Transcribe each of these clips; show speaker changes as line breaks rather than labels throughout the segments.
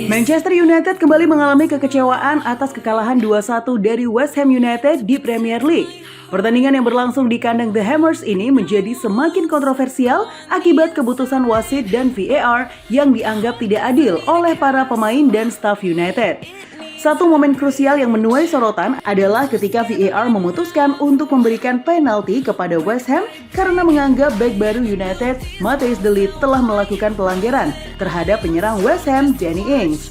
Manchester United kembali mengalami kekecewaan atas kekalahan 2-1 dari West Ham United di Premier League. Pertandingan yang berlangsung di kandang The Hammers ini menjadi semakin kontroversial akibat keputusan wasit dan VAR yang dianggap tidak adil oleh para pemain dan staf United. Satu momen krusial yang menuai sorotan adalah ketika VAR memutuskan untuk memberikan penalti kepada West Ham karena menganggap bek baru United, Matthijs de Ligt, telah melakukan pelanggaran terhadap penyerang West Ham, Danny Ings.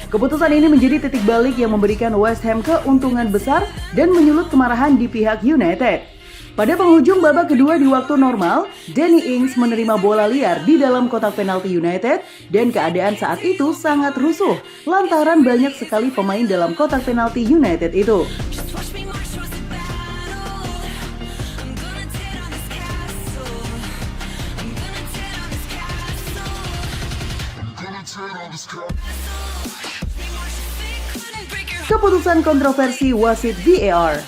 Keputusan ini menjadi titik balik yang memberikan West Ham keuntungan besar dan menyulut kemarahan di pihak United. Pada penghujung babak kedua di waktu normal, Danny Ings menerima bola liar di dalam kotak penalti United dan keadaan saat itu sangat rusuh lantaran banyak sekali pemain dalam kotak penalti United itu. Keputusan kontroversi wasit VAR.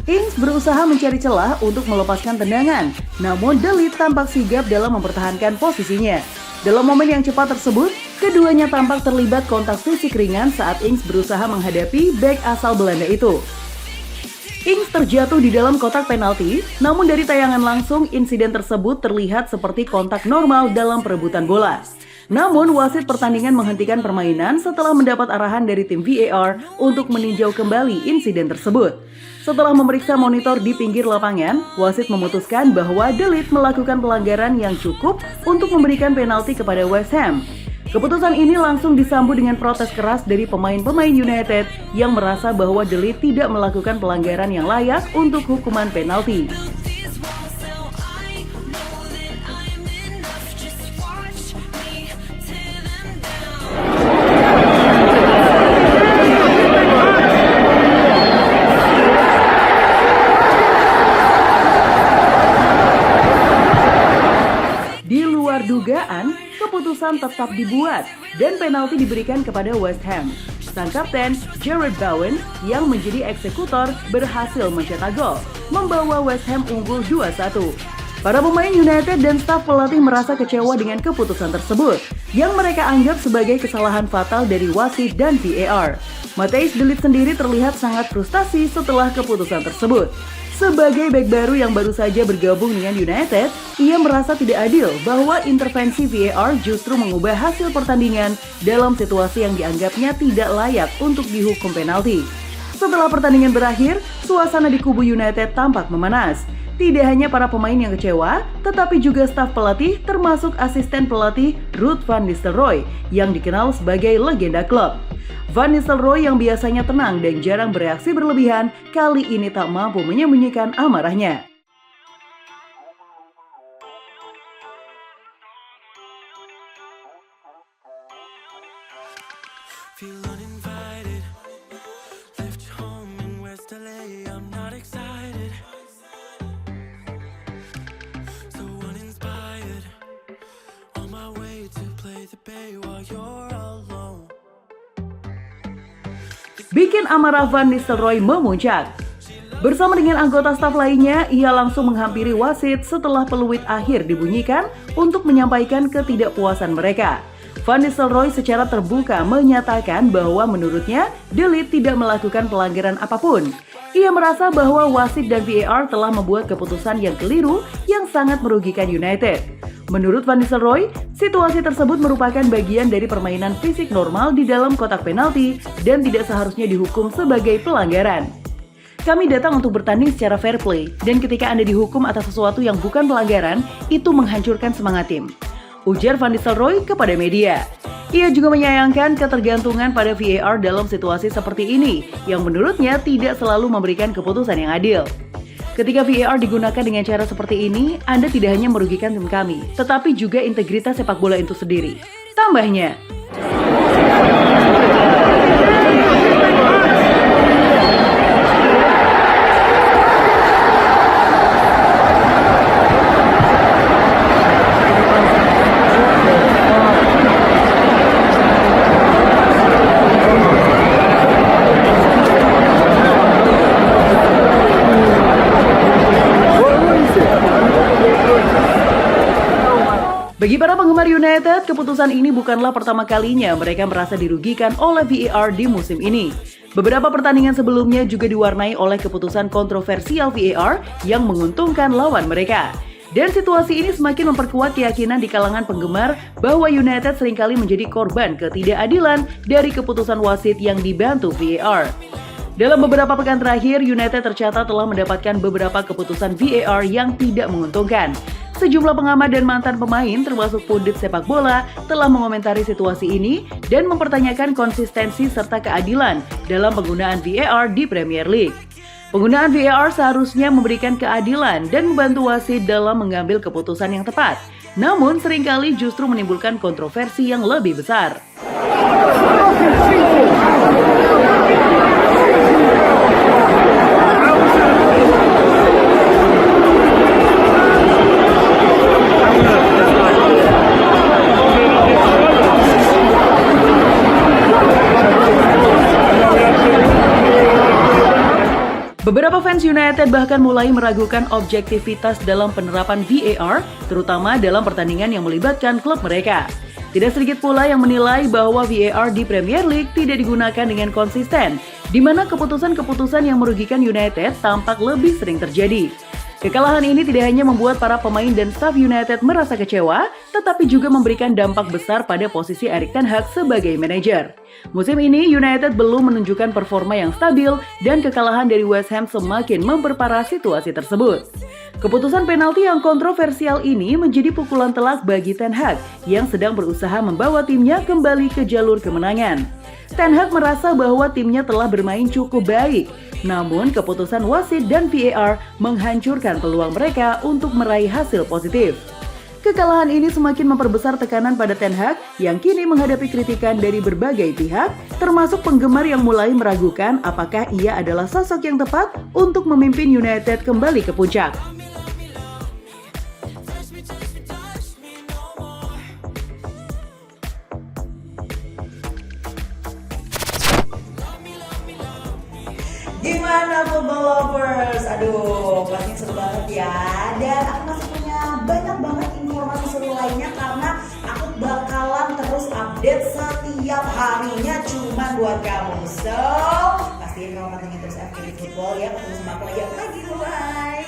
Ings berusaha mencari celah untuk melepaskan tendangan, namun de Ligt tampak sigap dalam mempertahankan posisinya. Dalam momen yang cepat tersebut, keduanya tampak terlibat kontak fisik ringan saat Ings berusaha menghadapi bek asal Belanda itu. Ings terjatuh di dalam kotak penalti, namun dari tayangan langsung insiden tersebut terlihat seperti kontak normal dalam perebutan bola. Namun, wasit pertandingan menghentikan permainan setelah mendapat arahan dari tim VAR untuk meninjau kembali insiden tersebut. Setelah memeriksa monitor di pinggir lapangan, wasit memutuskan bahwa de Ligt melakukan pelanggaran yang cukup untuk memberikan penalti kepada West Ham. Keputusan ini langsung disambut dengan protes keras dari pemain-pemain United yang merasa bahwa de Ligt tidak melakukan pelanggaran yang layak untuk hukuman penalti. Dugaan, keputusan tetap dibuat dan penalti diberikan kepada West Ham. Sang kapten, Jarrod Bowen, yang menjadi eksekutor, berhasil mencetak gol, membawa West Ham unggul 2-1. Para pemain United dan staf pelatih merasa kecewa dengan keputusan tersebut, yang mereka anggap sebagai kesalahan fatal dari wasit dan VAR. Matthijs de Ligt sendiri terlihat sangat frustasi setelah keputusan tersebut. Sebagai bek baru yang baru saja bergabung dengan United, ia merasa tidak adil bahwa intervensi VAR justru mengubah hasil pertandingan dalam situasi yang dianggapnya tidak layak untuk dihukum penalti. Setelah pertandingan berakhir, suasana di kubu United tampak memanas. Tidak hanya para pemain yang kecewa, tetapi juga staf pelatih termasuk asisten pelatih Ruud van Nistelrooy yang dikenal sebagai legenda klub. Van Nistelrooy yang biasanya tenang dan jarang bereaksi berlebihan, kali ini tak mampu menyembunyikan amarahnya. Bikin amarah Van Nistelrooy memuncak. Bersama dengan anggota staf lainnya, ia langsung menghampiri wasit setelah peluit akhir dibunyikan untuk menyampaikan ketidakpuasan mereka. Van Nistelrooy secara terbuka menyatakan bahwa menurutnya de Ligt tidak melakukan pelanggaran apapun. Ia merasa bahwa wasit dan VAR telah membuat keputusan yang keliru yang sangat merugikan United. Menurut Van Nistelrooy, situasi tersebut merupakan bagian dari permainan fisik normal di dalam kotak penalti dan tidak seharusnya dihukum sebagai pelanggaran. Kami datang untuk bertanding secara fair play, dan ketika Anda dihukum atas sesuatu yang bukan pelanggaran, itu menghancurkan semangat tim, ujar Van Nistelrooy kepada media. Ia juga menyayangkan ketergantungan pada VAR dalam situasi seperti ini, yang menurutnya tidak selalu memberikan keputusan yang adil. Ketika VAR digunakan dengan cara seperti ini, Anda tidak hanya merugikan tim kami, tetapi juga integritas sepak bola itu sendiri, tambahnya. Bagi para penggemar United, keputusan ini bukanlah pertama kalinya mereka merasa dirugikan oleh VAR di musim ini. Beberapa pertandingan sebelumnya juga diwarnai oleh keputusan kontroversial VAR yang menguntungkan lawan mereka. Dan situasi ini semakin memperkuat keyakinan di kalangan penggemar bahwa United seringkali menjadi korban ketidakadilan dari keputusan wasit yang dibantu VAR. Dalam beberapa pekan terakhir, United tercatat telah mendapatkan beberapa keputusan VAR yang tidak menguntungkan. Sejumlah pengamat dan mantan pemain termasuk pundit sepak bola telah mengomentari situasi ini dan mempertanyakan konsistensi serta keadilan dalam penggunaan VAR di Premier League. Penggunaan VAR seharusnya memberikan keadilan dan membantu wasit dalam mengambil keputusan yang tepat. Namun seringkali justru menimbulkan kontroversi yang lebih besar. Beberapa fans United bahkan mulai meragukan objektivitas dalam penerapan VAR, terutama dalam pertandingan yang melibatkan klub mereka. Tidak sedikit pula yang menilai bahwa VAR di Premier League tidak digunakan dengan konsisten, di mana keputusan-keputusan yang merugikan United tampak lebih sering terjadi. Kekalahan ini tidak hanya membuat para pemain dan staf United merasa kecewa, tetapi juga memberikan dampak besar pada posisi Erik ten Hag sebagai manajer. Musim ini, United belum menunjukkan performa yang stabil dan kekalahan dari West Ham semakin memperparah situasi tersebut. Keputusan penalti yang kontroversial ini menjadi pukulan telak bagi Ten Hag yang sedang berusaha membawa timnya kembali ke jalur kemenangan. Ten Hag merasa bahwa timnya telah bermain cukup baik, namun keputusan wasit dan VAR menghancurkan peluang mereka untuk meraih hasil positif. Kekalahan ini semakin memperbesar tekanan pada Ten Hag yang kini menghadapi kritikan dari berbagai pihak, termasuk penggemar yang mulai meragukan apakah ia adalah sosok yang tepat untuk memimpin United kembali ke puncak.
Gimana football lovers? Aduh, pasti seru banget ya. Dan aku masih punya banyak banget informasi seru lainnya karena aku bakalan terus update setiap harinya cuma buat kamu. So, pastiin kamu pantengin terus FKT Football ya. Ketemu sama aku lagi. Bye.